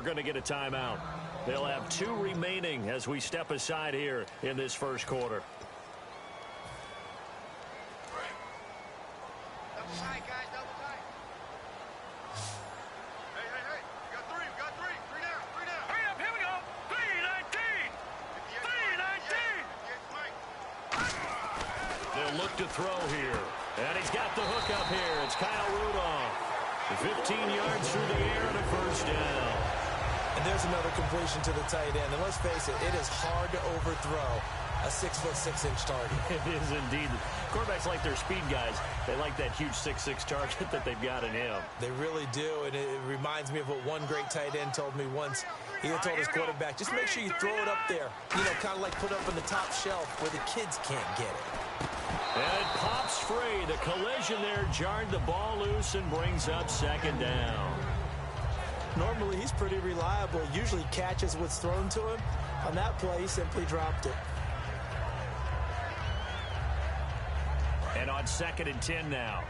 going to get a timeout. They'll have 2 remaining as we step aside here in this first quarter. Look to throw here. And he's got the hook up here. It's Kyle Rudolph. 15 yards through the air and a first down. And there's another completion to the tight end. And let's face it, it is hard to overthrow a 6'6" target. It is indeed. Quarterbacks like their speed guys. They like that huge 6'6" target that they've got in him. They really do. And it reminds me of what one great tight end told me once. He had told his quarterback, just make sure you throw it up there. You know, kind of like put it up on the top shelf where the kids can't get it. And it pops free. The collision there jarred the ball loose and brings up second down. Normally, he's pretty reliable. Usually catches what's thrown to him. On that play, he simply dropped it. And on 2nd and 10 now.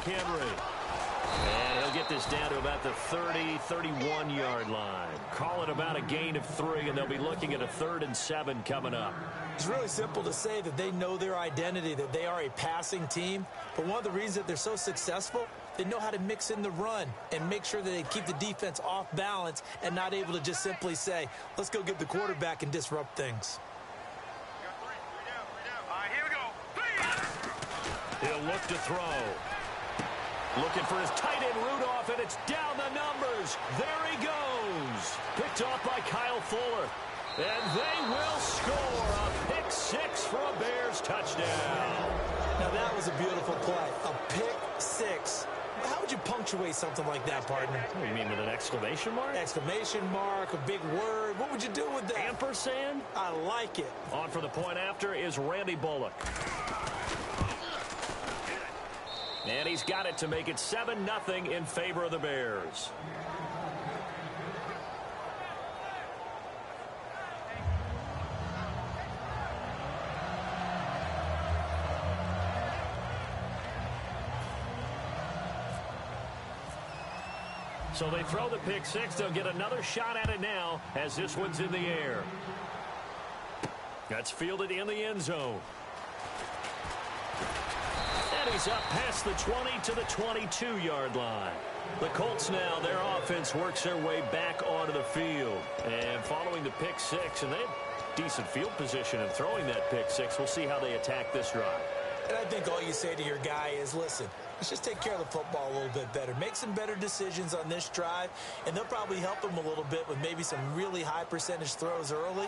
Henry. And he'll get this down to about the 30, 31-yard line. Call it about a gain of 3, and they'll be looking at a 3rd and 7 coming up. It's really simple to say that they know their identity, that they are a passing team. But one of the reasons that they're so successful, they know how to mix in the run and make sure that they keep the defense off balance and not able to just simply say, let's go get the quarterback and disrupt things. He'll look to throw. Looking for his tight end, Rudolph, and it's down the numbers. There he goes. Picked off by Kyle Fuller. And they will score a pick 6 for a Bears touchdown. Now, that was a beautiful play. A pick 6. How would you punctuate something like that, partner? What do you mean, with an exclamation mark? Exclamation mark, a big word. What would you do with that? Ampersand? I like it. On for the point after is Randy Bullock. And he's got it to make it 7-0 in favor of the Bears. So they throw the pick 6. They'll get another shot at it now as this one's in the air. That's fielded in the end zone. He's up past the 20 to the 22-yard line. The Colts now, their offense works their way back onto the field. And following the pick 6, and they have decent field position in throwing that pick 6. We'll see how they attack this drive. And I think all you say to your guy is, listen, let's just take care of the football a little bit better. Make some better decisions on this drive, and they'll probably help him a little bit with maybe some really high percentage throws early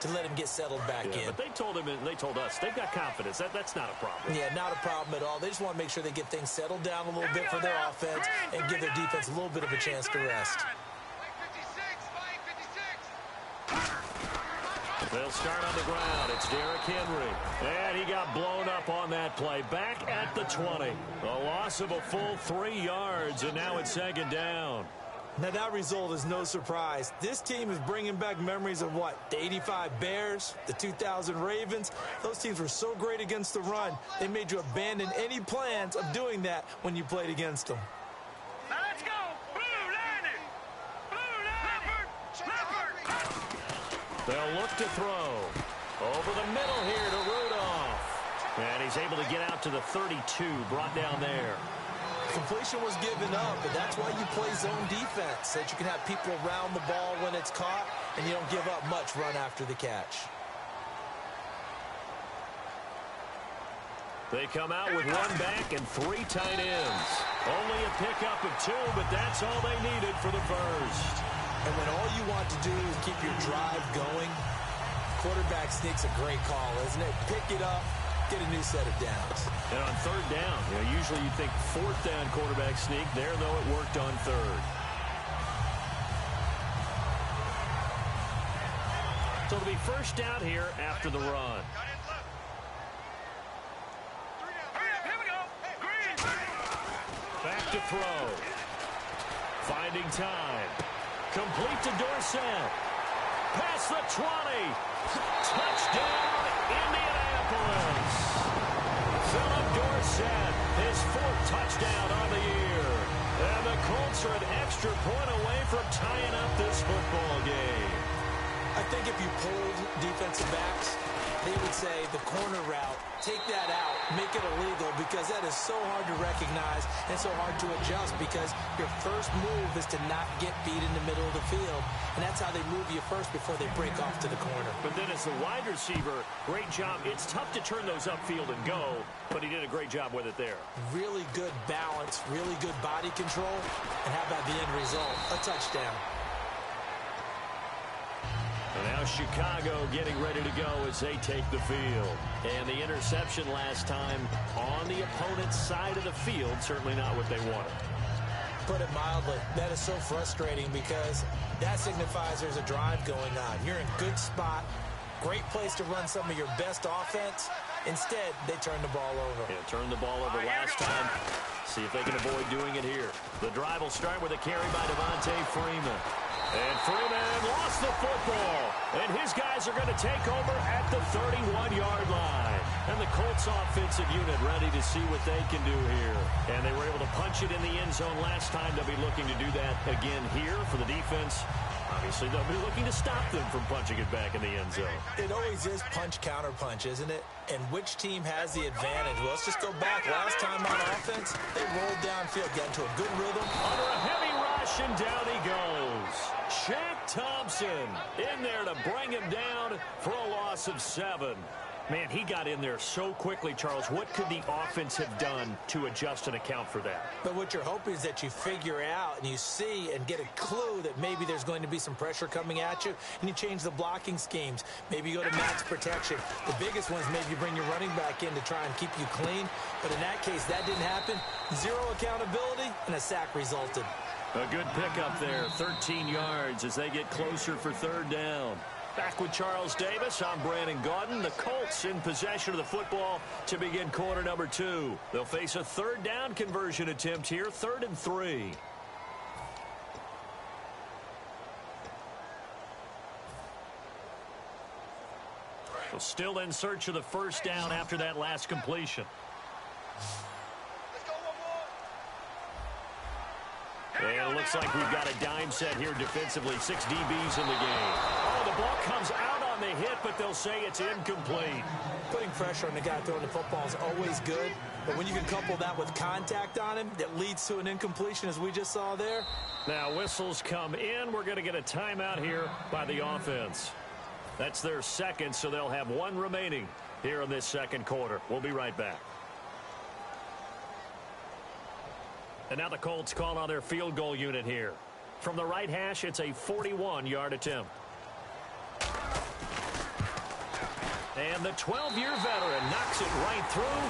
to let him get settled back in. But they told him, and they told us, they've got confidence. That's not a problem. Yeah, not a problem at all. They just want to make sure they get things settled down a little bit for their offense and give their defense a little bit of a chance to rest. They'll start on the ground. It's Derrick Henry. And he got blown up on that play. Back at the 20. A loss of a full 3 yards, and now it's 2nd down. Now, that result is no surprise. This team is bringing back memories of what? The 85 Bears, the 2000 Ravens. Those teams were so great against the run, they made you abandon any plans of doing that when you played against them. Now let's go. Blue Lightning. Blue Lightning. Leopard. They'll look to throw. Over the middle here to Rudolph. And he's able to get out to the 32, brought down there. Completion was given up, but that's why you play zone defense, so that you can have people around the ball when it's caught, and you don't give up much run after the catch. They come out with 1 back and 3 tight ends. Only a pickup of 2, but that's all they needed for the first. And when all you want to do is keep your drive going, quarterback sneak's a great call, isn't it? Pick it up. Get a new set of downs. And on 3rd down, usually you think 4th down quarterback sneak. There, though, it worked on 3rd. So it'll be first down here after the run. Back to throw. Finding time. Complete to Dorsett. Past the 20. Colts are an extra point away from tying up this football game. I think if you pulled defensive backs, they would say the corner route, take that out, make it illegal, because that is so hard to recognize and so hard to adjust, because your first move is to not get beat in the middle of the field, and that's how they move you first before they break off to the corner. But then as the wide receiver, great job. It's tough to turn those upfield and go, but he did a great job with it there. Really good balance, really good body control, and how about the end result? A touchdown. And now Chicago getting ready to go as they take the field. And the interception last time on the opponent's side of the field, certainly not what they wanted. Put it mildly, that is so frustrating, because that signifies there's a drive going on. You're in good spot, great place to run some of your best offense. Instead, they turn the ball over. Yeah, turned the ball over last time. See if they can avoid doing it here. The drive will start with a carry by Devontae Freeman. And Freeman lost the football. And his guys are going to take over at the 31-yard line. And the Colts offensive unit ready to see what they can do here. And they were able to punch it in the end zone last time. They'll be looking to do that again here for the defense. Obviously, they'll be looking to stop them from punching it back in the end zone. It always is punch-counter-punch, isn't it? And which team has the advantage? Well, let's just go back. Last time on offense, they rolled downfield, got into a good rhythm. Under a heavy rush, and down he goes. Shaq Thompson in there to bring him down for a loss of 7. Man, he got in there so quickly, Charles. What could the offense have done to adjust and account for that? But what you're hoping is that you figure out and you see and get a clue that maybe there's going to be some pressure coming at you, and you change the blocking schemes. Maybe you go to max protection. The biggest one is maybe you bring your running back in to try and keep you clean. But in that case, that didn't happen. Zero accountability, and a sack resulted. A good pickup there, 13 yards as they get closer for third down. Back with Charles Davis, I'm Brandon Gaudin. The Colts in possession of the football to begin quarter number 2. They'll face a third down conversion attempt here, 3rd and 3. Well, still in search of the first down after that last completion. And it looks like we've got a dime set here defensively. 6 DBs in the game. Oh, the ball comes out on the hit, but they'll say it's incomplete. Putting pressure on the guy throwing the football is always good, but when you can couple that with contact on him, that leads to an incompletion, as we just saw there. Now whistles come in. We're going to get a timeout here by the offense. That's their second, so they'll have 1 remaining here in this second quarter. We'll be right back. And now the Colts call on their field goal unit here. From the right hash, it's a 41-yard attempt. And the 12-year veteran knocks it right through.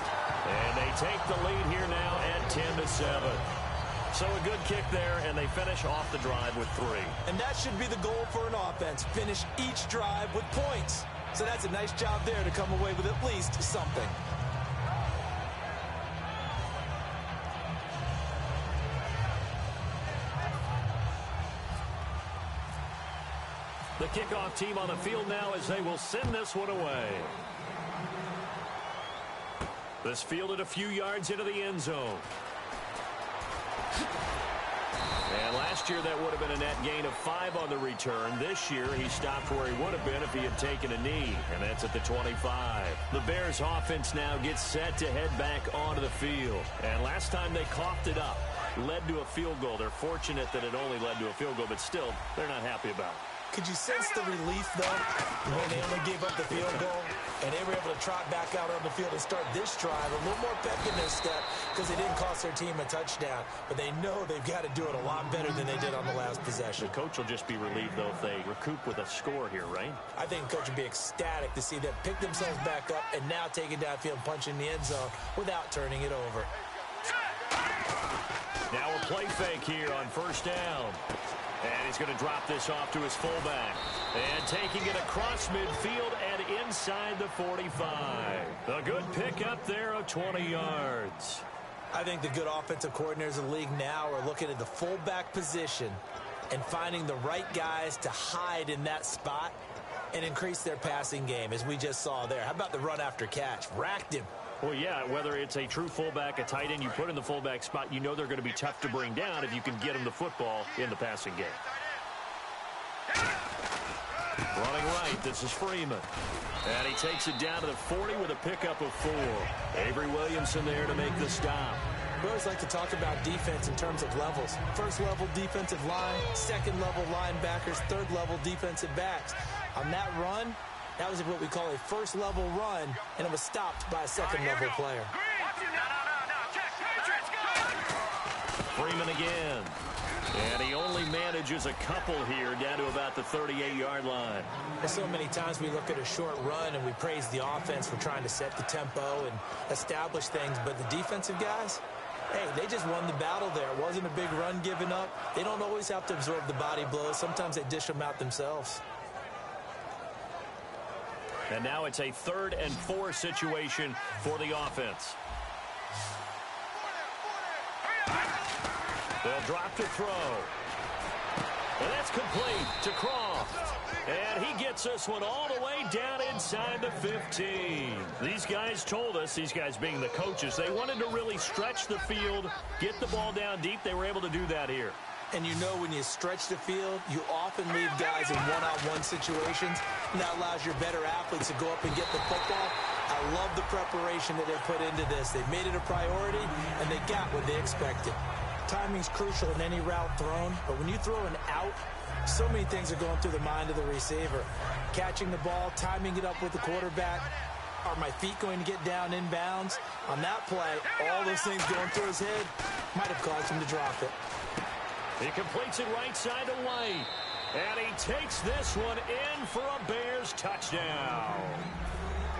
And they take the lead here now at 10-7. So a good kick there, and they finish off the drive with 3. And that should be the goal for an offense. Finish each drive with points. So that's a nice job there to come away with at least something. The kickoff team on the field now as they will send this one away. This fielded a few yards into the end zone. And last year that would have been a net gain of 5 on the return. This year he stopped where he would have been if he had taken a knee, and that's at the 25. The Bears offense now gets set to head back onto the field. And last time they coughed it up, led to a field goal. They're fortunate that it only led to a field goal, but still, they're not happy about it. Could you sense the relief, though, when they only gave up the field goal and they were able to trot back out on the field and start this drive a little more pep in their step because they didn't cost their team a touchdown, but they know they've got to do it a lot better than they did on the last possession. The coach will just be relieved, though, if they recoup with a score here, right? I think the coach would be ecstatic to see them pick themselves back up and now take it downfield and punch in the end zone without turning it over. Now a play fake here on first down. And he's going to drop this off to his fullback. And taking it across midfield and inside the 45. A good pickup there of 20 yards. I think the good offensive coordinators in the league now are looking at the fullback position and finding the right guys to hide in that spot and increase their passing game, as we just saw there. How about the run after catch? Racked him. Well, yeah, whether it's a true fullback, a tight end you put in the fullback spot, you know they're going to be tough to bring down if you can get them the football in the passing game. Running right, this is Freeman. And he takes it down to the 40 with a pickup of 4. Avery Williamson there to make the stop. We always like to talk about defense in terms of levels. First level defensive line, second level linebackers, third level defensive backs. On that run, that was what we call a first level run, and it was stopped by a second level player. Freeman again. And he only manages a couple here down to about the 38-yard line. So many times we look at a short run and we praise the offense for trying to set the tempo and establish things, but the defensive guys, hey, they just won the battle there. It wasn't a big run given up. They don't always have to absorb the body blows. Sometimes they dish them out themselves. And now it's a 3rd and 4 situation for the offense. They'll drop to throw. And that's complete to Croft. And he gets this one all the way down inside the 15. These guys told us, these guys being the coaches, they wanted to really stretch the field, get the ball down deep. They were able to do that here. And you know when you stretch the field, you often leave guys in one-on-one situations, and that allows your better athletes to go up and get the football. I love the preparation that they put into this. They made it a priority, and they got what they expected. Timing's crucial in any route thrown, but when you throw an out, so many things are going through the mind of the receiver. Catching the ball, timing it up with the quarterback. Are my feet going to get down inbounds? On that play, all those things going through his head might have caused him to drop it. He completes it right side to White. And he takes this one in for a Bears touchdown.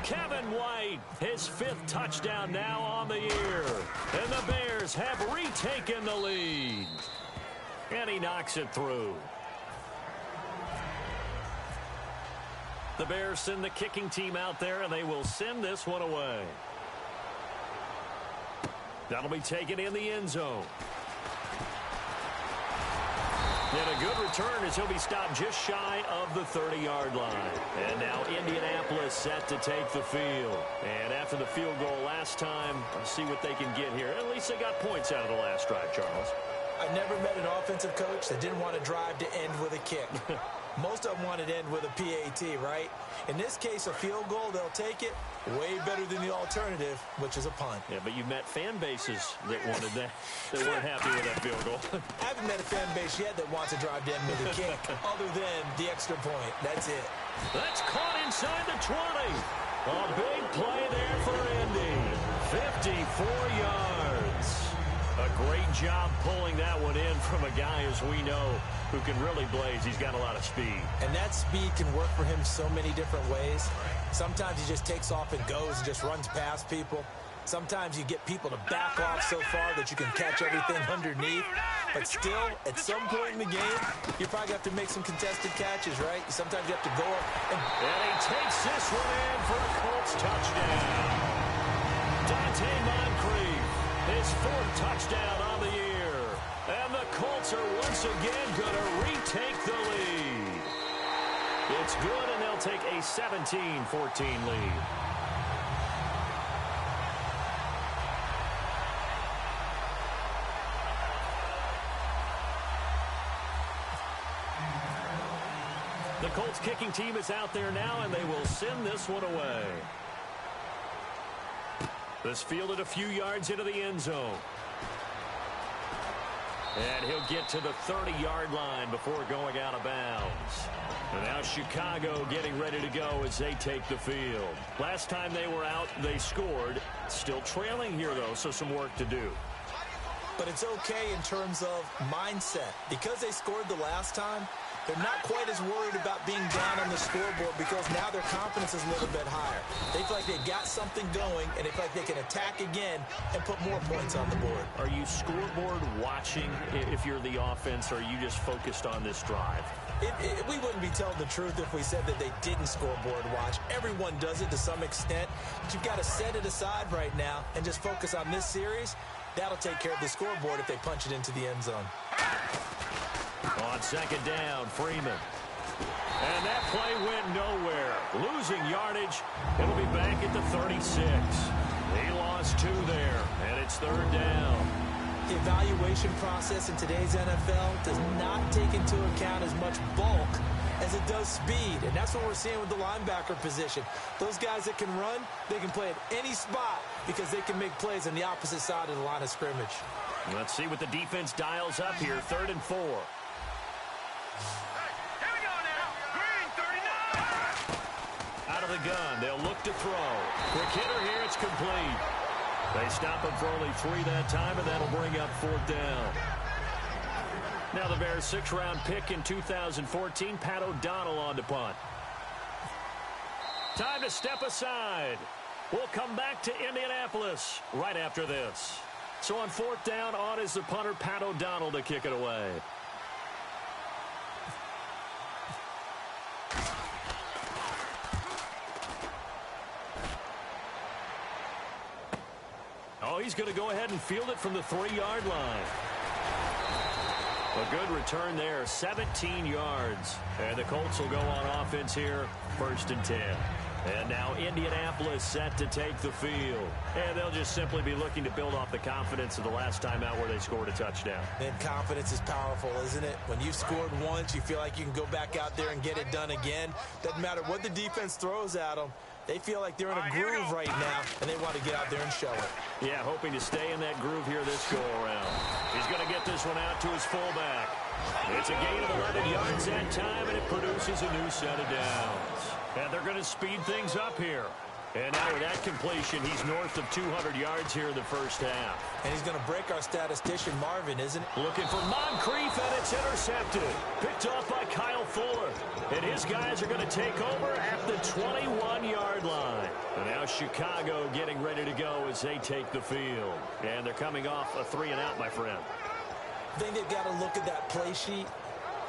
Kevin White, his 5th touchdown now on the year. And the Bears have retaken the lead. And he knocks it through. The Bears send the kicking team out there, and they will send this one away. That'll be taken in the end zone. And a good return as he'll be stopped just shy of the 30-yard line. And now Indianapolis set to take the field. And after the field goal last time, let's see what they can get here. At least they got points out of the last drive, Charles. I've never met an offensive coach that didn't want to drive to end with a kick. Most of them want to end with a PAT, right? In this case, a field goal, they'll take it. Way better than the alternative, which is a punt. Yeah, but you met fan bases that wanted that, that weren't happy with that field goal. I haven't met a fan base yet that wants to drive to end with a kick, other than the extra point. That's it. That's caught inside the 20. A big play there for Indy. 54 yards. A great job pulling that one in from a guy, as we know, who can really blaze. He's got a lot of speed. And that speed can work for him so many different ways. Sometimes he just takes off and goes and just runs past people. Sometimes you get people to back off so far that you can catch everything underneath. But still, at some point in the game, you probably have to make some contested catches, right? Sometimes you have to go up. And he takes this one in for a Colts touchdown. Dante Moncrief, his 4th touchdown on the year. And the Colts are once again going to retake the lead. It's good, and they'll take a 17-14 lead. The Colts kicking team is out there now, and they will send this one away. This fielded a few yards into the end zone. And he'll get to the 30-yard line before going out of bounds. And now Chicago getting ready to go as they take the field. Last time they were out, they scored. Still trailing here, though, so some work to do. But it's okay in terms of mindset. Because they scored the last time, they're not quite as worried about being down on the scoreboard because now their confidence is a little bit higher. They feel like they've got something going, and they feel like they can attack again and put more points on the board. Are you scoreboard watching if you're the offense, or are you just focused on this drive? We wouldn't be telling the truth if we said that they didn't scoreboard watch. Everyone does it to some extent, but you've got to set it aside right now and just focus on this series. That'll take care of the scoreboard if they punch it into the end zone. On second down, Freeman. And that play went nowhere. Losing yardage. It'll be back at the 36. He lost 2 there, and it's third down. The evaluation process in today's NFL does not take into account as much bulk as it does speed, and that's what we're seeing with the linebacker position. Those guys that can run, they can play at any spot because they can make plays on the opposite side of the line of scrimmage. Let's see what the defense dials up here. 3rd and 4. Here we go now. Green 39. Out of the gun, they'll look to throw. Quick hitter here, it's complete. They stop him for only 3 that time, and that'll bring up 4th down. Now the Bears' 6th-round pick in 2014, Pat O'Donnell on to punt. Time to step aside. We'll come back to Indianapolis right after this. So on 4th down, on is the punter, Pat O'Donnell, to kick it away. Oh, he's going to go ahead and field it from the 3-yard line. A good return there, 17 yards. And the Colts will go on offense here, 1st and 10. And now Indianapolis set to take the field. And they'll just simply be looking to build off the confidence of the last time out where they scored a touchdown. And confidence is powerful, isn't it? When you've scored once, you feel like you can go back out there and get it done again. Doesn't matter what the defense throws at them. They feel like they're in a groove right now, and they want to get out there and show it. Yeah, hoping to stay in that groove here this go-around. He's going to get this one out to his fullback. It's a gain of 11 yards that time, and it produces a new set of downs. And they're going to speed things up here. And now with that completion, he's north of 200 yards here in the first half. And he's going to break our statistician, Marvin, isn't it? Looking for Moncrief, and it's intercepted. Picked off by Kyle Fuller. And his guys are going to take over at the 21-yard line. And now Chicago getting ready to go as they take the field. And they're coming off a 3-and-out, my friend. I think they've got to look at that play sheet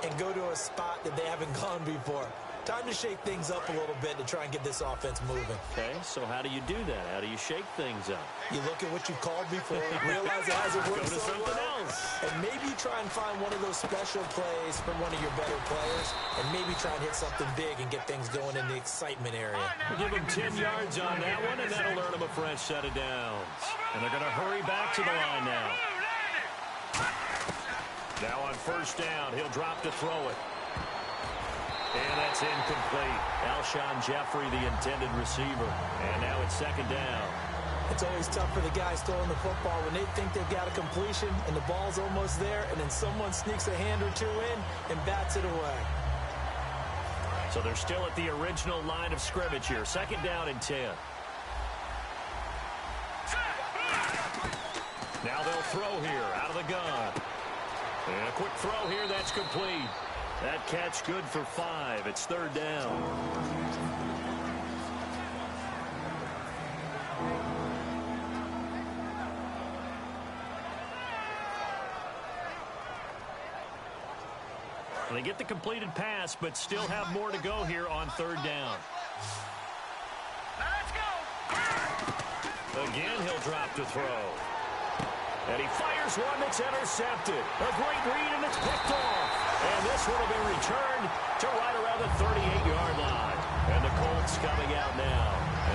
and go to a spot that they haven't gone before. Time to shake things up a little bit to try and get this offense moving. Okay, so how do you do that? How do you shake things up? You look at what you called before, realize it hasn't worked Go to so something well, else. and maybe try and find one of those special plays from one of your better players, and maybe try and hit something big and get things going in the excitement area. We'll give them 10 yards on that one, and that'll earn them a fresh set of downs. And they're going to hurry back to the line now. Now on 1st down, he'll drop to throw it. And that's incomplete. Alshon Jeffrey, the intended receiver. And now it's 2nd down. It's always tough for the guys throwing the football when they think they've got a completion and the ball's almost there, and then someone sneaks a hand or two in and bats it away. So they're still at the original line of scrimmage here. 2nd down and 10. Now they'll throw here out of the gun. And a quick throw here, that's complete. That catch good for 5. It's 3rd down. They get the completed pass, but still have more to go here on 3rd down. Let's go. Again, he'll drop to throw. And he fires one that's intercepted. A great read, and it's picked off. And this one will be returned to right around the 38-yard line. And the Colts coming out now.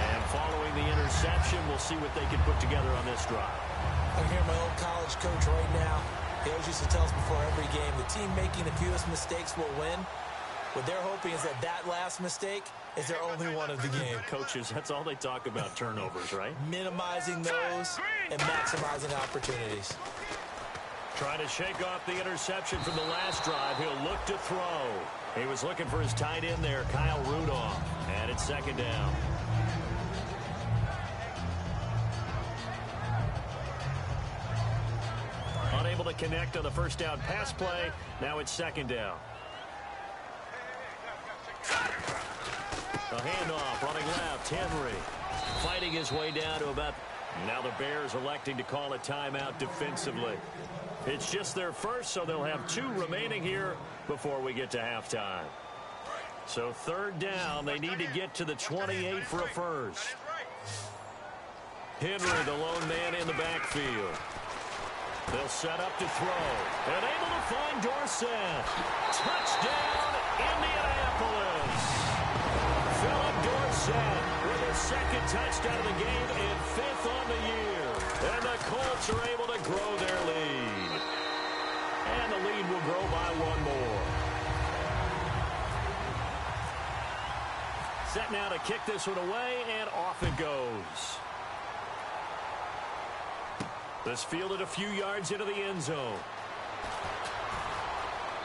And following the interception, we'll see what they can put together on this drive. I can hear my old college coach right now. He always used to tell us before every game, the team making the fewest mistakes will win. What they're hoping is that that last mistake is their only one of the game. Coaches, that's all they talk about, turnovers, right? Minimizing those and maximizing opportunities. Trying to shake off the interception from the last drive. He'll look to throw. He was looking for his tight end there, Kyle Rudolph. And it's 2nd down. Unable to connect on the 1st down pass play. Now it's 2nd down. A handoff running left. Henry fighting his way down to about. Now the Bears electing to call a timeout defensively. It's just their first, so they'll have 2 remaining here before we get to halftime. So 3rd down, they need to get to the 28 for a first. Henry, the lone man in the backfield. They'll set up to throw. And able to find Dorsett. Touchdown, Indianapolis. Philip Dorsett with his second touchdown of the game and 5th on the year. And the Colts are able to grow their lead. And the lead will grow by 1 more. Set now to kick this one away, and off it goes. This fielded a few yards into the end zone.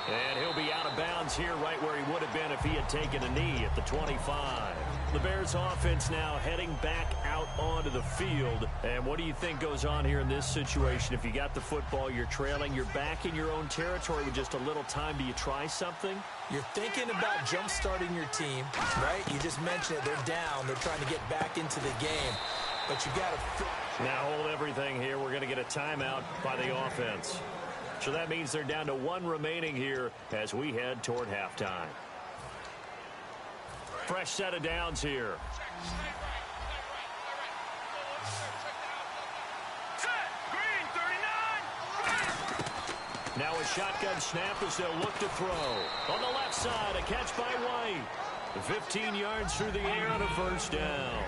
And he'll be out of bounds here right where he would have been if he had taken a knee at the 25. The Bears offense now heading back out onto the field. And what do you think goes on here in this situation? If you got the football, you're trailing, you're back in your own territory with just a little time. Do you try something? You're thinking about jump-starting your team, right? You just mentioned it. They're down. They're trying to get back into the game. But you got to... Now hold everything here. We're going to get a timeout by the offense. So that means they're down to 1 remaining here as we head toward halftime. Fresh set of downs here. Now a shotgun snap as they'll look to throw. On the left side, a catch by White. 15 yards through the air on a first down.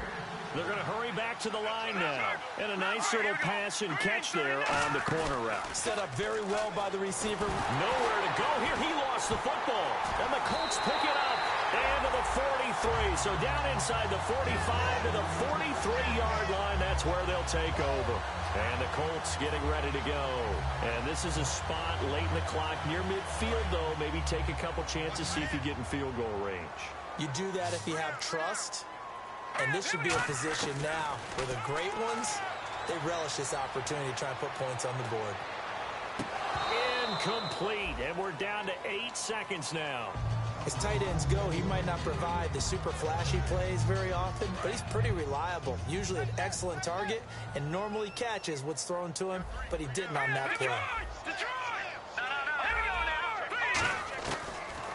They're going to hurry back to the line now. And a nice little pass and catch there on the corner route. Set up very well by the receiver. Nowhere to go here. He lost the football. And the Colts pick it up. And to the 43. So down inside the 45 to the 43-yard line. That's where they'll take over. And the Colts getting ready to go. And this is a spot late in the clock near midfield, though. Maybe take a couple chances, see if you get in field goal range. You do that if you have trust. And this should be a position now where the great ones, they relish this opportunity to try and put points on the board. Incomplete, and we're down to 8 seconds now. As tight ends go, he might not provide the super flashy plays very often, but he's pretty reliable. Usually an excellent target, and normally catches what's thrown to him, but he didn't on that play.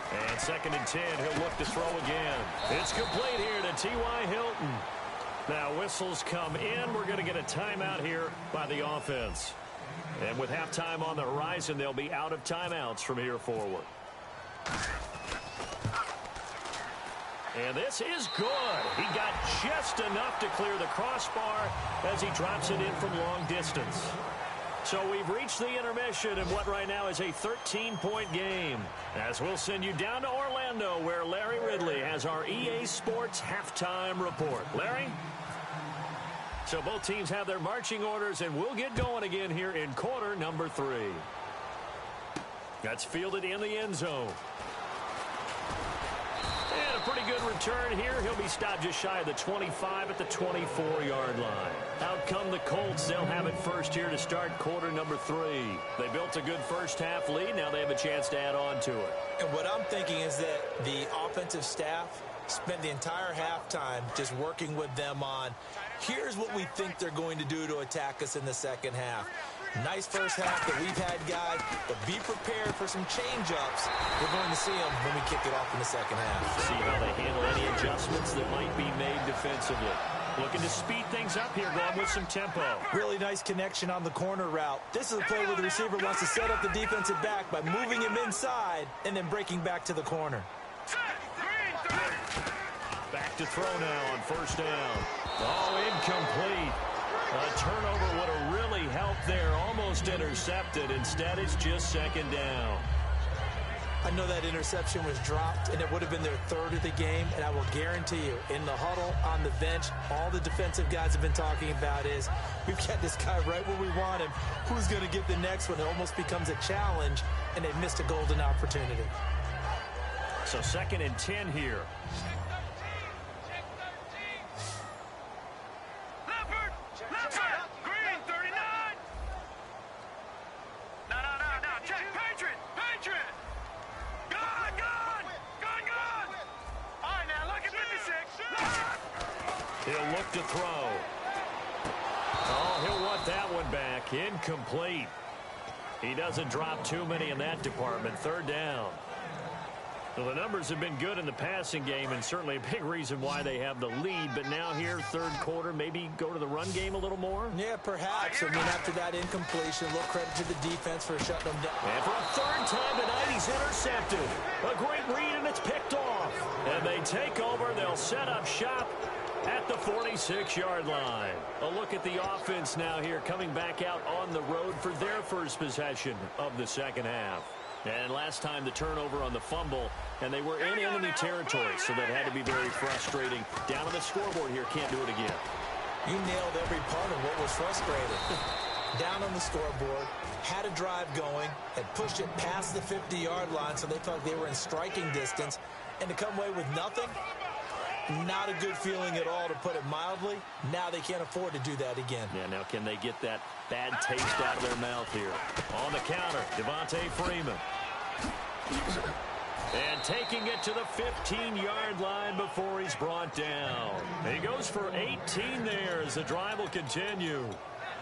And 2nd and 10, he'll look to throw again. It's complete here to T.Y. Hilton. Now whistles come in. We're going to get a timeout here by the offense. And with halftime on the horizon, they'll be out of timeouts from here forward. And this is good. He got just enough to clear the crossbar as he drops it in from long distance. So we've reached the intermission in what right now is a 13-point game. As we'll send you down to Orlando, where Larry Ridley has our EA Sports halftime report. Larry? So both teams have their marching orders, and we'll get going again here in quarter number 3. That's fielded in the end zone. And a pretty good return here. He'll be stopped just shy of the 25 at the 24-yard line. Out come the Colts. They'll have it first here to start quarter number 3. They built a good first-half lead. Now they have a chance to add on to it. And what I'm thinking is that the offensive staff spent the entire halftime just working with them on, here's what we think they're going to do to attack us in the second half. Nice first half that we've had, guys, but be prepared for some change-ups. We're going to see them when we kick it off in the second half. See how they handle any adjustments that might be made defensively. Looking to speed things up here, going with some tempo. Really nice connection on the corner route. This is a play where the receiver wants to set up the defensive back by moving him inside and then breaking back to the corner. Back to throw now on first down. Oh, incomplete. A turnover would have really helped there. Almost intercepted. Instead, it's just second down. I know that interception was dropped, and it would have been their 3rd of the game, and I will guarantee you, in the huddle, on the bench, all the defensive guys have been talking about is, we've got this guy right where we want him. Who's going to get the next one? It almost becomes a challenge, and they missed a golden opportunity. So 2nd and 10 here. He'll look to throw. Oh, he'll want that one back. Incomplete. He doesn't drop too many in that department. 3rd down. Well, the numbers have been good in the passing game, and certainly a big reason why they have the lead. But now here, third quarter, maybe go to the run game a little more? Yeah, perhaps. I mean, after that incompletion, a little credit to the defense for shutting them down. And for a third time tonight, he's intercepted. A great read, and it's picked off. And they take over. They'll set up shop at the 46-yard line. A look at the offense now here, coming back out on the road for their first possession of the second half. And last time the turnover on the fumble, and they were in enemy territory, so that had to be very frustrating. Down on the scoreboard here, can't do it again. You nailed every part of what was frustrating. Down on the scoreboard, had a drive going, had pushed it past the 50-yard line, so they felt they were in striking distance, and to come away with nothing, not a good feeling at all, to put it mildly. Now they can't afford to do that again. Yeah, now can they get that bad taste out of their mouth here? On the counter, Devontae Freeman. And taking it to the 15-yard line before he's brought down. He goes for 18 there as the drive will continue.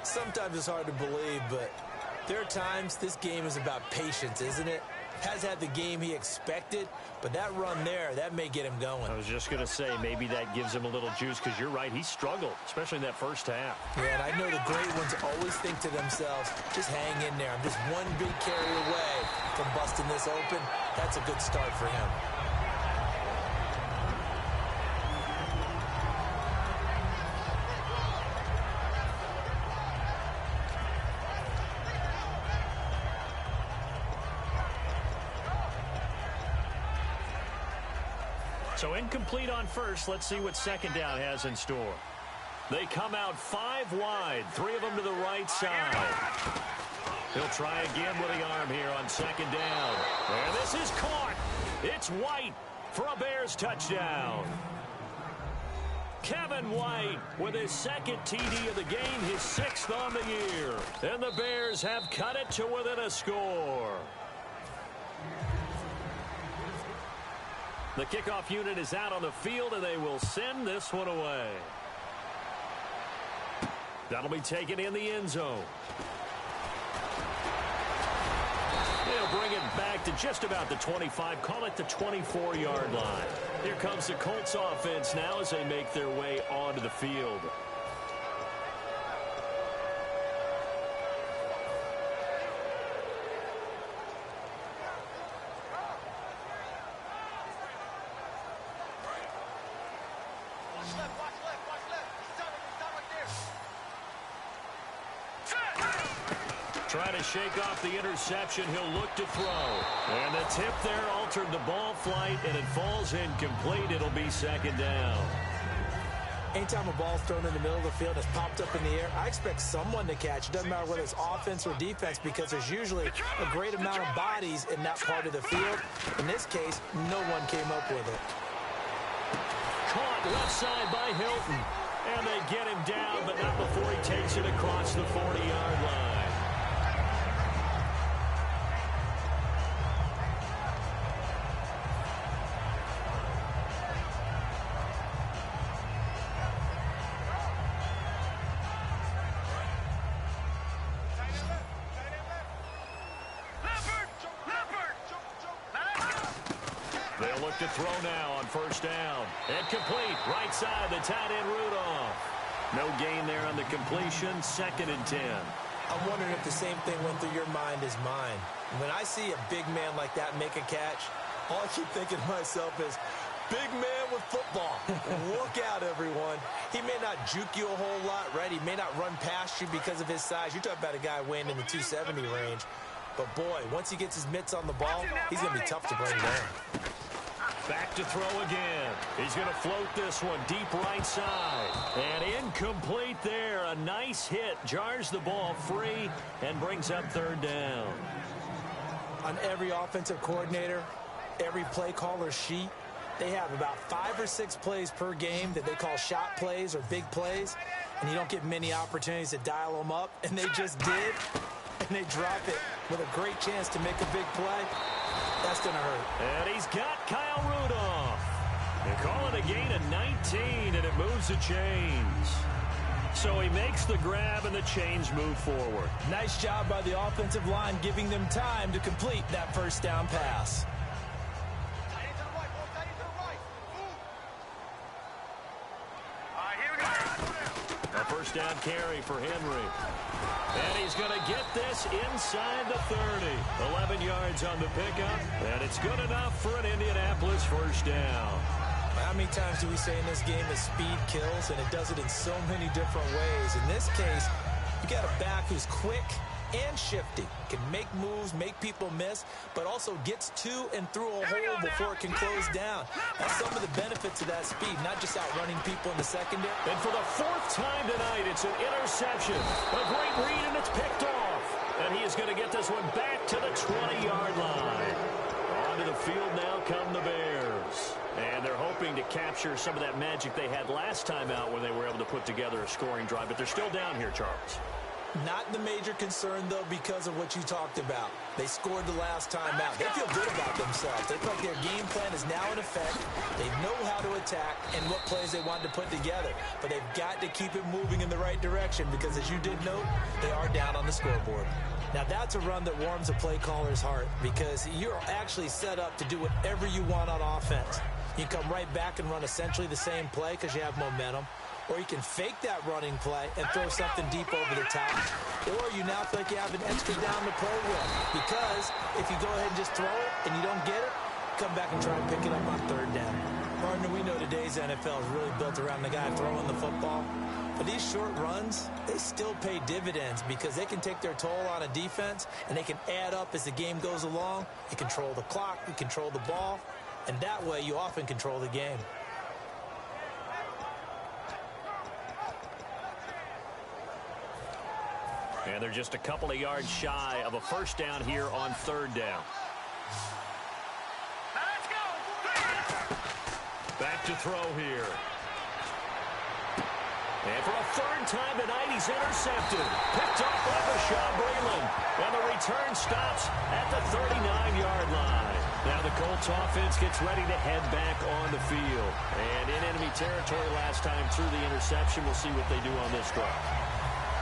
Sometimes it's hard to believe, but there are times this game is about patience, isn't it? Has had the game he expected, but that run there, that may get him going. I was just going to say, maybe that gives him a little juice, because you're right, he struggled, especially in that first half. Yeah, and I know the great ones always think to themselves, just hang in there. I'm just one big carry away from busting this open. That's a good start for him. So incomplete on first. Let's see what second down has in store. They come out 5 wide, 3 of them to the right side. He'll try again with the arm here on second down. And this is caught. It's White for a Bears touchdown. Kevin White with his second TD of the game, his 6th on the year. And the Bears have cut it to within a score. The kickoff unit is out on the field, and they will send this one away. That'll be taken in the end zone. They'll bring it back to just about the 25, call it the 24-yard line. Here comes the Colts offense now as they make their way onto the field. Try to shake off the interception. He'll look to throw. And the tip there altered the ball flight, and it falls incomplete. It'll be second down. Anytime a ball's thrown in the middle of the field, it's popped up in the air, I expect someone to catch. It doesn't matter whether it's offense or defense, because there's usually a great amount of bodies in that part of the field. In this case, no one came up with it. Caught left side by Hilton. And they get him down, but not before he takes it across the 40-yard line. They'll look to throw now on first down. And complete. Right side, the tight end Rudolph. No gain there on the completion. 2nd and 10. I'm wondering if the same thing went through your mind as mine. When I see a big man like that make a catch, all I keep thinking to myself is, big man with football. Look out, everyone. He may not juke you a whole lot, right? He may not run past you because of his size. You're talking about a guy weighing in the 270 range. But, boy, once he gets his mitts on the ball, he's going to be tough to bring down. Back to throw again. He's going to float this one deep right side. And incomplete there. A nice hit. Jars the ball free and brings up 3rd down. On every offensive coordinator, every play caller sheet, they have about 5 or 6 plays per game that they call shot plays or big plays. And you don't get many opportunities to dial them up. And they just did. And they drop it with a great chance to make a big play. That's going to hurt. And he's got Kyle Rudolph. They call it a gain of 19, and it moves the chains. So he makes the grab, and the chains move forward. Nice job by the offensive line, giving them time to complete that first down pass. first down carry for Henry. And he's going to get this inside the 30. 11 yards on the pickup, and it's good enough for an Indianapolis first down. How many times do we say in this game that speed kills, and it does it in so many different ways? In this case, you got a back who's quick and shifty, can make moves, make people miss, but also gets to and through a hole before it can close down. That's some of the benefits of that speed, not just outrunning people in the secondary. And for the fourth time tonight, it's an interception. A great read, and it's picked off. And he is going to get this one back to the 20-yard line. Onto the field now come the Bears. And they're hoping to capture some of that magic they had last time out when they were able to put together a scoring drive. But they're still down here, Charles. Not the major concern, though, because of what you talked about. They scored the last time out. They feel good about themselves. They feel like their game plan is now in effect. They know how to attack and what plays they want to put together. But they've got to keep it moving in the right direction because, as you did note, they are down on the scoreboard. Now, that's a run that warms a play caller's heart because you're actually set up to do whatever you want on offense. You come right back and run essentially the same play because you have momentum. Or you can fake that running play and throw something deep over the top. Or you now feel like you have an extra down to play with. Because if you go ahead and just throw it and you don't get it, come back and try and pick it up on third down. Partner, we know today's NFL is really built around the guy throwing the football. But these short runs, they still pay dividends because they can take their toll on a defense and they can add up as the game goes along. You control the clock, you control the ball, and that way you often control the game. And they're just a couple of yards shy of a first down here on third down. Let's go. Back to throw here. And for a third time tonight, he's intercepted. Picked off by Bashaud Breeland. And the return stops at the 39-yard line. Now the Colts offense gets ready to head back on the field. And in enemy territory last time through the interception. We'll see what they do on this drive.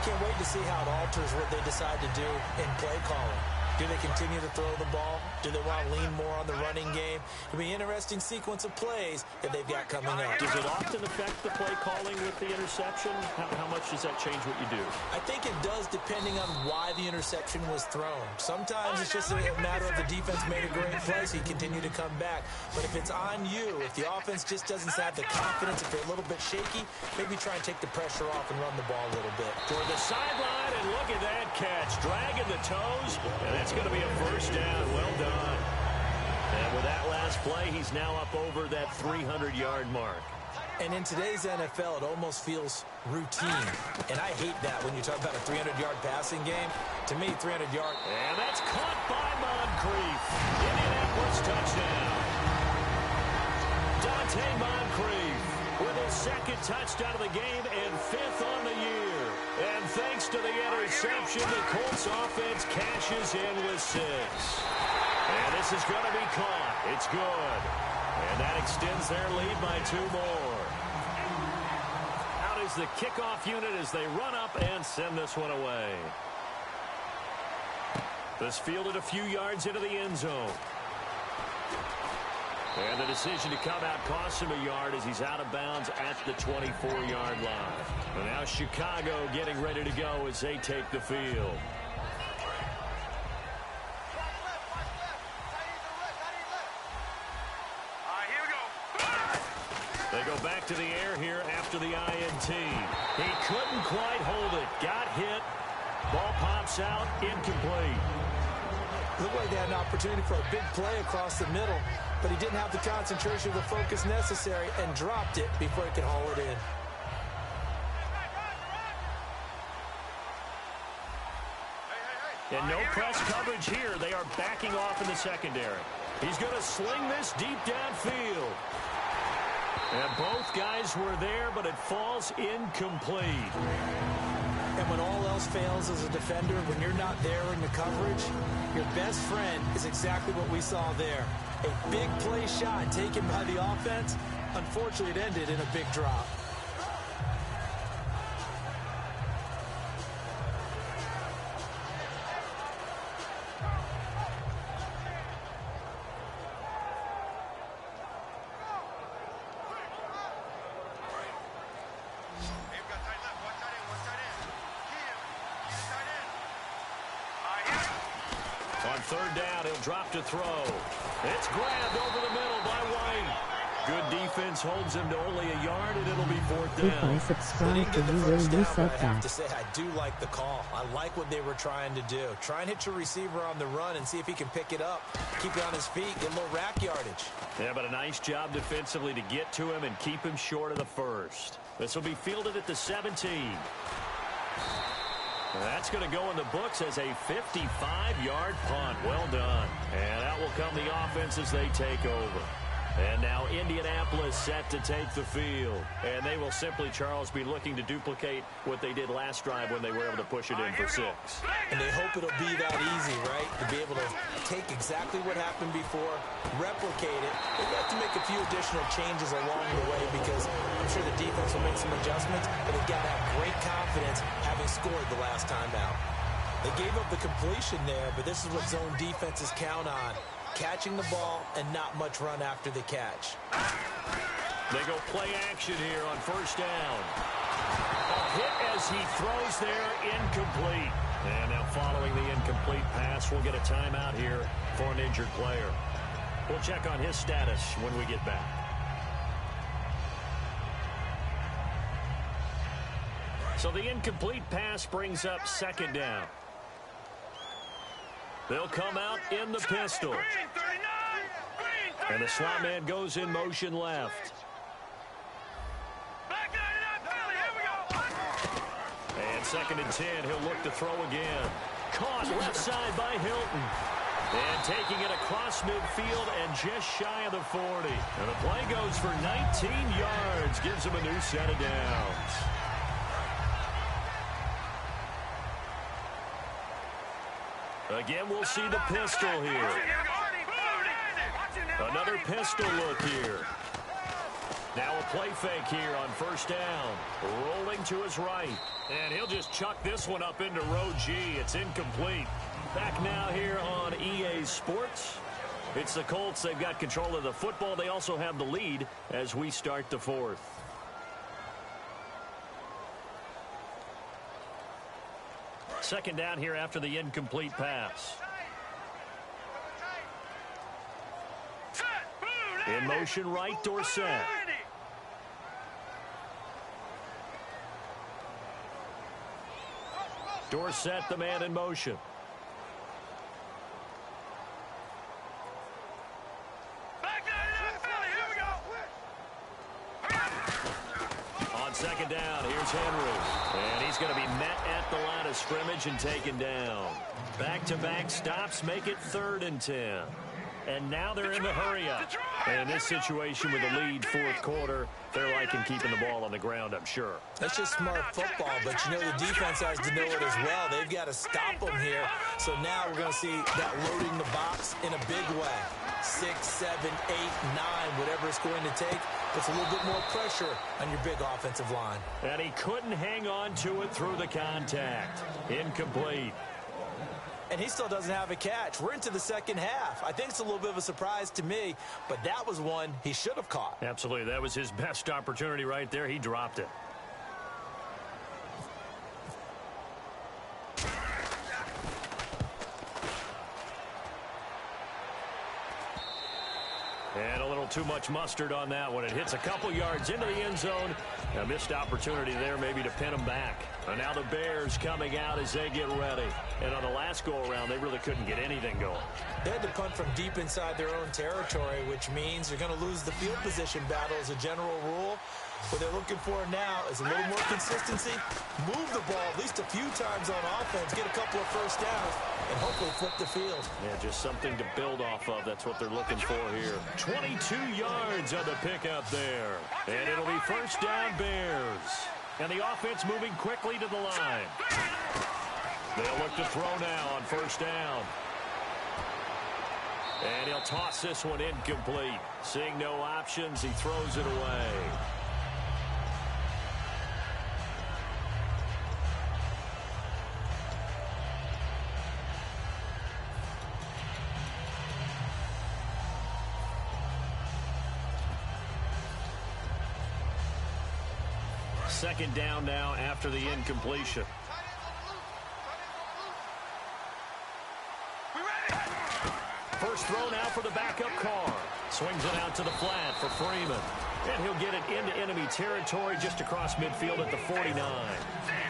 Can't wait to see how it alters what they decide to do in play calling. Do they continue to throw the ball? Do they want to lean more on the running game? It'll be an interesting sequence of plays that they've got coming up. Does it often affect the play calling with the interception? How much does that change what you do? I think it does depending on why the interception was thrown. Sometimes it's just a matter of the defense made a great play, so you continue to come back. But if it's on you, if the offense just doesn't have the confidence, if they're a little bit shaky, maybe try and take the pressure off and run the ball a little bit. For the sideline, and look at that catch. Dragging the toes, and that's going to be a first down. Well done. And with that last play, he's now up over that 300-yard mark. And in today's NFL, it almost feels routine. And I hate that when you talk about a 300-yard passing game. To me, 300-yard. And that's caught by Moncrief. Indianapolis touchdown. Dante Moncrief with his second touchdown of the game and fifth on the year. And thanks to the interception, the Colts offense cashes in with 6. And this is going to be caught. It's good. And that extends their lead by 2 more. Out is the kickoff unit as they run up and send this one away. This fielded a few yards into the end zone. And the decision to come out costs him a yard as he's out of bounds at the 24-yard line. And now Chicago getting ready to go as they take the field. They go back to the air here after the INT. He couldn't quite hold it. Got hit. Ball pops out. Incomplete. Looked like they had an opportunity for a big play across the middle, but he didn't have the concentration or the focus necessary and dropped it before he could haul it in. And no press coverage here. They are backing off in the secondary. He's going to sling this deep downfield. And both guys were there, but it falls incomplete. And when all else fails as a defender, when you're not there in the coverage, your best friend is exactly what we saw there. A big play shot taken by the offense. Unfortunately, it ended in a big drop. third down, he'll drop to throw. It's grabbed over the middle by White. Good defense holds him to only a yard, and it'll be fourth down. If I subscribe to you, will you set I have to that? say, I do like the call. I like what they were trying to do. Try and hit your receiver on the run and see if he can pick it up. Keep it on his feet, get a little rack yardage. Yeah, but a nice job defensively to get to him and keep him short of the first. This will be fielded at the 17. That's going to go in the books as a 55-yard punt. Well done. And out will come the offense as they take over. And now Indianapolis set to take the field. And they will simply, Charles, be looking to duplicate what they did last drive when they were able to push it in for 6. And they hope it'll be that easy, right? To be able to take exactly what happened before, replicate it. They've got to make a few additional changes along the way because I'm sure the defense will make some adjustments, but they've got to have great confidence having scored the last time out. They gave up the completion there, but this is what zone defenses count on. Catching the ball and not much run after the catch. They go play action here on first down. A hit as he throws there, incomplete. And now following the incomplete pass, we'll get a timeout here for an injured player. We'll check on his status when we get back. So the incomplete pass brings up second down. They'll come out in the pistol. And the slot man goes in motion left. And second and 10, he'll look to throw again. Caught left side by Hilton. And taking it across midfield and just shy of the 40. And the play goes for 19 yards. Gives him a new set of downs. Again, we'll see the pistol here. Another pistol look here. Now a play fake here on first down. Rolling to his right. And he'll just chuck this one up into row G. It's incomplete. Back now here on EA Sports. It's the Colts. They've got control of the football. They also have the lead as we start the fourth. Second down here after the incomplete pass. In motion right, Dorsett. Dorsett, the man in motion. On second down, here's Henry. And he's going to be met at the line of scrimmage and taken down. Back-to-back stops make it 3rd and 10. And now they're in the hurry-up. And in this situation with the lead fourth quarter, they're liking keeping the ball on the ground, I'm sure. That's just smart football, but you know the defense has to know it as well. They've got to stop them here. So now we're going to see that loading the box in a big way. 6, 7, 8, 9, whatever it's going to take. Puts a little bit more pressure on your big offensive line. And he couldn't hang on to it through the contact. Incomplete. And he still doesn't have a catch. We're into the second half. I think it's a little bit of a surprise to me, but that was one he should have caught. Absolutely. That was his best opportunity right there. He dropped it. And a little too much mustard on that one. It hits a couple yards into the end zone. A missed opportunity there maybe to pin him back. And now the Bears coming out as they get ready. And on the last go-around, they really couldn't get anything going. They had to punt from deep inside their own territory, which means they're going to lose the field position battle as a general rule. What they're looking for now is a little more consistency, move the ball at least a few times on offense, get a couple of first downs, and hopefully flip the field. Yeah, just something to build off of. That's what they're looking for here. 22 yards on the pickup there. And it'll be first down Bears. And the offense moving quickly to the line. They'll look to throw now on first down. And he'll toss this one incomplete. Seeing no options, he throws it away. Second down now after the incompletion. throw now for the backup Carr. Swings it out to the flat for Freeman. And he'll get it into enemy territory just across midfield at the 49.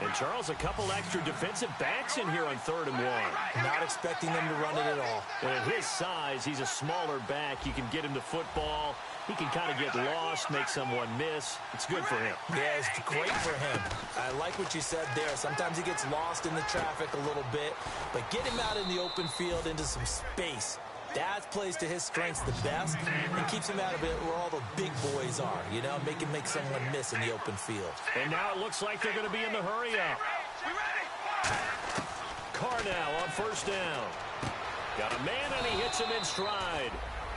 And, Charles, a couple extra defensive backs in here on 3rd and 1. Not expecting them to run it at all. And at his size, he's a smaller back. You can get him to football. He can kind of get lost, make someone miss. It's good for him. Yeah, it's great for him. I like what you said there. Sometimes he gets lost in the traffic a little bit, but get him out in the open field into some space. That plays to his strengths the best and keeps him out of it where all the big boys are, you know, make someone miss in the open field. And now it looks like they're going to be in the hurry-up. Carr now on 1st down. Got a man, and he hits him in stride.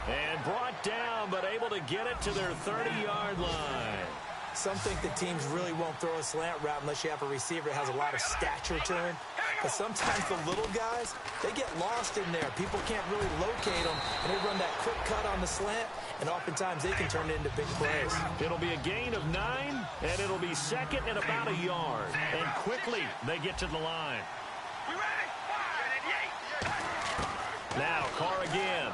And brought down, but able to get it to their 30-yard line. Some think that teams really won't throw a slant route unless you have a receiver that has a lot of stature to him. But sometimes the little guys, they get lost in there. People can't really locate them, and they run that quick cut on the slant, and oftentimes they can turn it into big plays. It'll be a gain of 9, and it'll be 2nd and about a yard. And quickly, they get to the line. Now, Carr again.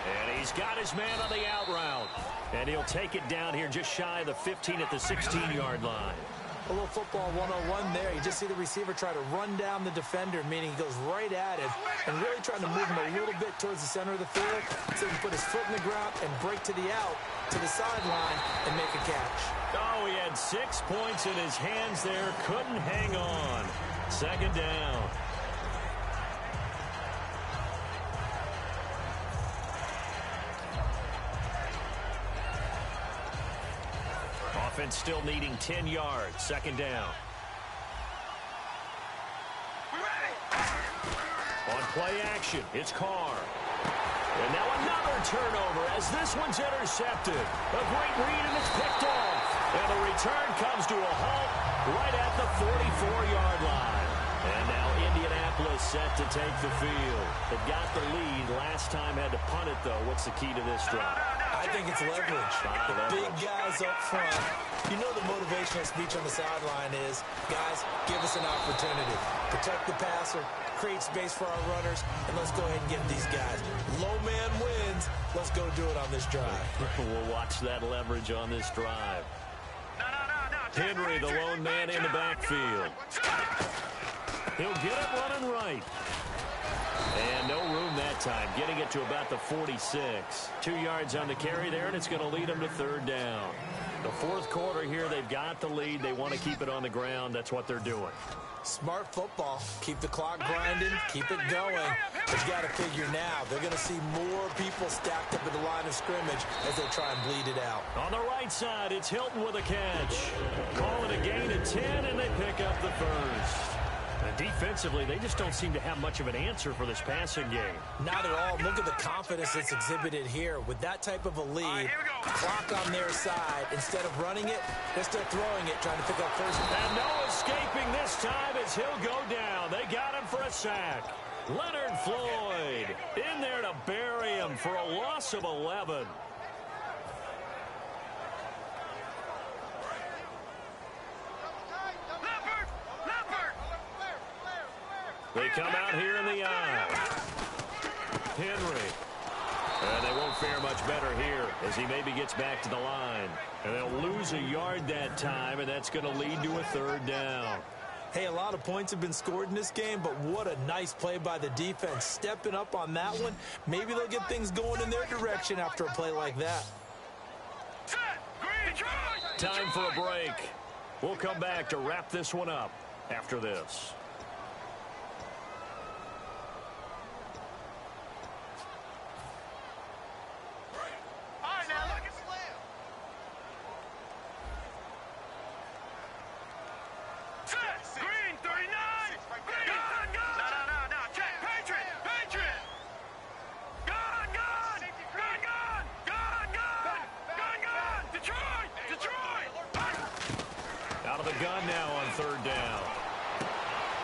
And he's got his man on the out route. And he'll take it down here just shy of the 15 at the 16-yard line. A little football 101 there. You just see the receiver try to run down the defender, meaning he goes right at him and really trying to move him a little bit towards the center of the field so he can put his foot in the ground and break to the out, to the sideline, and make a catch. Oh, he had 6 points in his hands there. Couldn't hang on. 2nd down. Offense still needing 10 yards. 2nd down. On play action, it's Carr. And now another turnover as this one's intercepted. A great read, and it's picked off. And the return comes to a halt right at the 44-yard line. And now Indianapolis set to take the field. They've got the lead. Last time had to punt it, though. What's the key to this drive? I think it's leverage. The big guys up front. You know the motivational speech on the sideline is, guys, give us an opportunity. Protect the passer, create space for our runners, and let's go ahead and get these guys. Low man wins. Let's go do it on this drive. We'll watch that leverage on this drive. Henry, the lone man in the backfield. He'll get it running right. And no room that time, getting it to about the 46. 2 yards on the carry there, and it's going to lead them to 3rd down. The 4th quarter here, they've got the lead. They want to keep it on the ground. That's what they're doing. Smart football. Keep the clock grinding. Keep it going. But you got to figure now, they're going to see more people stacked up at the line of scrimmage as they try and bleed it out. On the right side, it's Hilton with a catch. Call it a gain of 10, and they pick up the 1st. And defensively, they just don't seem to have much of an answer for this passing game. Not at all. Look at the confidence that's exhibited here. With that type of a lead, clock on their side, instead of running it, they're still throwing it, trying to pick up 1st. And no escaping this time as he'll go down. They got him for a sack. Leonard Floyd in there to bury him for a loss of 11. They come out here in the eye. Henry. And they won't fare much better here as he maybe gets back to the line. And they'll lose a yard that time, and that's going to lead to a 3rd down. Hey, a lot of points have been scored in this game, but what a nice play by the defense. Stepping up on that one. Maybe they'll get things going in their direction after a play like that. Time for a break. We'll come back to wrap this one up after this. Gun now on 3rd down.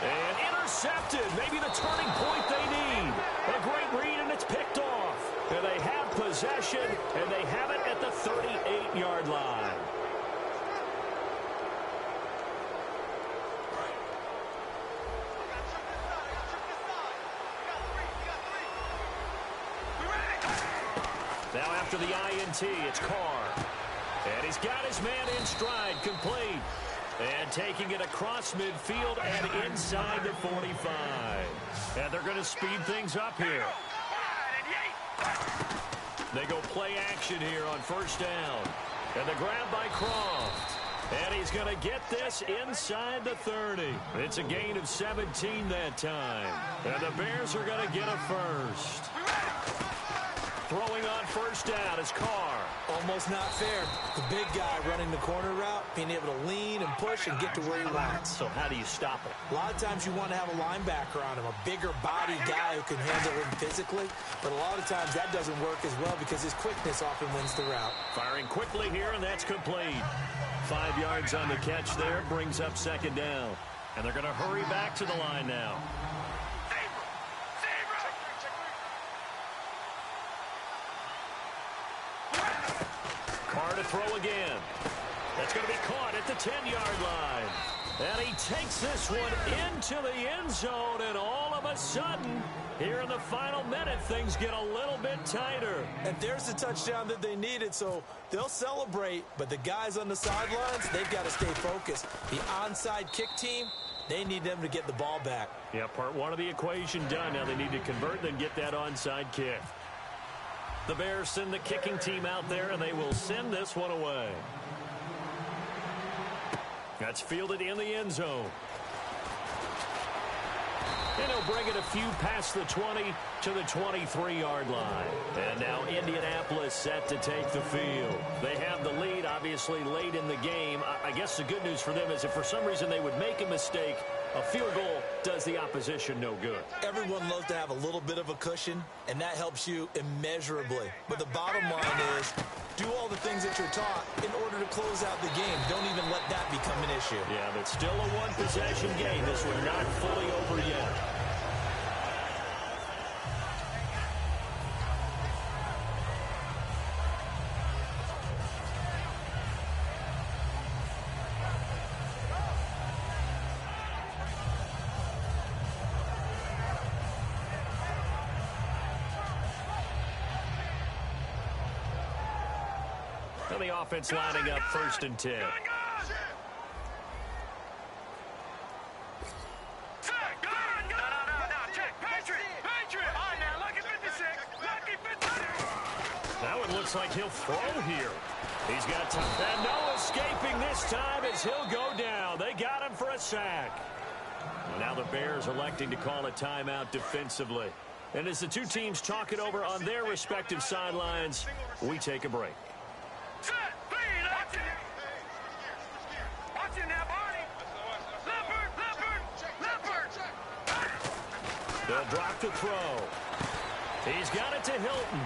And intercepted. Maybe the turning point they need. A great read, and it's picked off. And they have possession, and they have it at the 38-yard line. Now after the INT, it's Carr. And he's got his man in stride, complete. And taking it across midfield and inside the 45. And they're going to speed things up here. They go play action here on first down. And the grab by Croft. And he's going to get this inside the 30. It's a gain of 17 that time. And the Bears are going to get a first. Throwing on first down is Carr. Almost not fair. The big guy running the corner route, being able to lean and push and get to where he wants. So how do you stop it? A lot of times you want to have a linebacker on him, a bigger body guy who can handle him physically. But a lot of times that doesn't work as well because his quickness often wins the route. Firing quickly here, and that's complete. 5 yards on the catch there, brings up second down. And they're going to hurry back to the line now. Carr to throw again. That's going to be caught at the 10-yard line. And he takes this one into the end zone, and all of a sudden, here in the final minute, things get a little bit tighter. And there's the touchdown that they needed, so they'll celebrate. But the guys on the sidelines, they've got to stay focused. The onside kick team, they need them to get the ball back. Yeah, part one of the equation done. Now they need to convert and get that onside kick. The Bears send the kicking team out there, and they will send this one away. That's fielded in the end zone. And he'll bring it a few past the 20 to the 23-yard line. And now Indianapolis set to take the field. They have the lead, obviously, late in the game. I guess the good news for them is if for some reason they would make a mistake, a field goal does the opposition no good. Everyone loves to have a little bit of a cushion, and that helps you immeasurably. But the bottom line is, do all the things that you're taught in order to close out the game. Don't even let that become an issue. Yeah, but still a one-possession game. This one not fully over yet. The offense lining up 1st and 10. Now it looks like he'll throw here. He's got time. And no escaping this time as he'll go down. They got him for a sack. Well, now the Bears electing to call a timeout defensively. And as the two teams talk it over on their respective sidelines, we take a break. They'll drop to throw. He's got it to Hilton.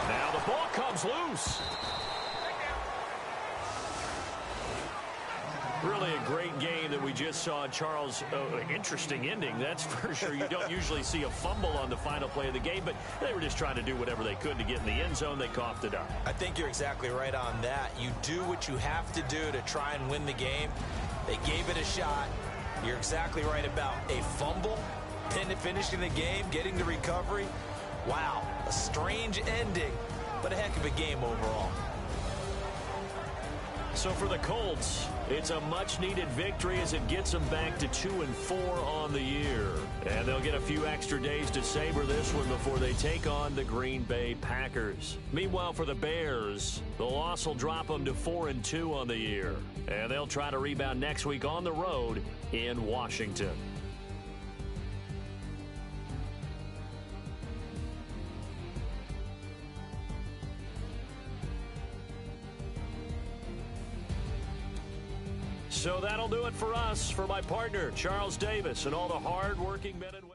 Now the ball comes loose. Really a great game that we just saw, Charles. Interesting ending, that's for sure. You don't usually see a fumble on the final play of the game, but they were just trying to do whatever they could to get in the end zone. They coughed it up. I think you're exactly right on that. You do what you have to do to try and win the game. They gave it a shot. You're exactly right about a fumble, finishing the game, getting the recovery. Wow, a strange ending, but a heck of a game overall. So for the Colts, it's a much-needed victory as it gets them back to 2-4 on the year. And they'll get a few extra days to savor this one before they take on the Green Bay Packers. Meanwhile, for the Bears, the loss will drop them to 4-2 on the year. And they'll try to rebound next week on the road in Washington. So that'll do it for us. For my partner, Charles Davis, and all the hard-working men and women.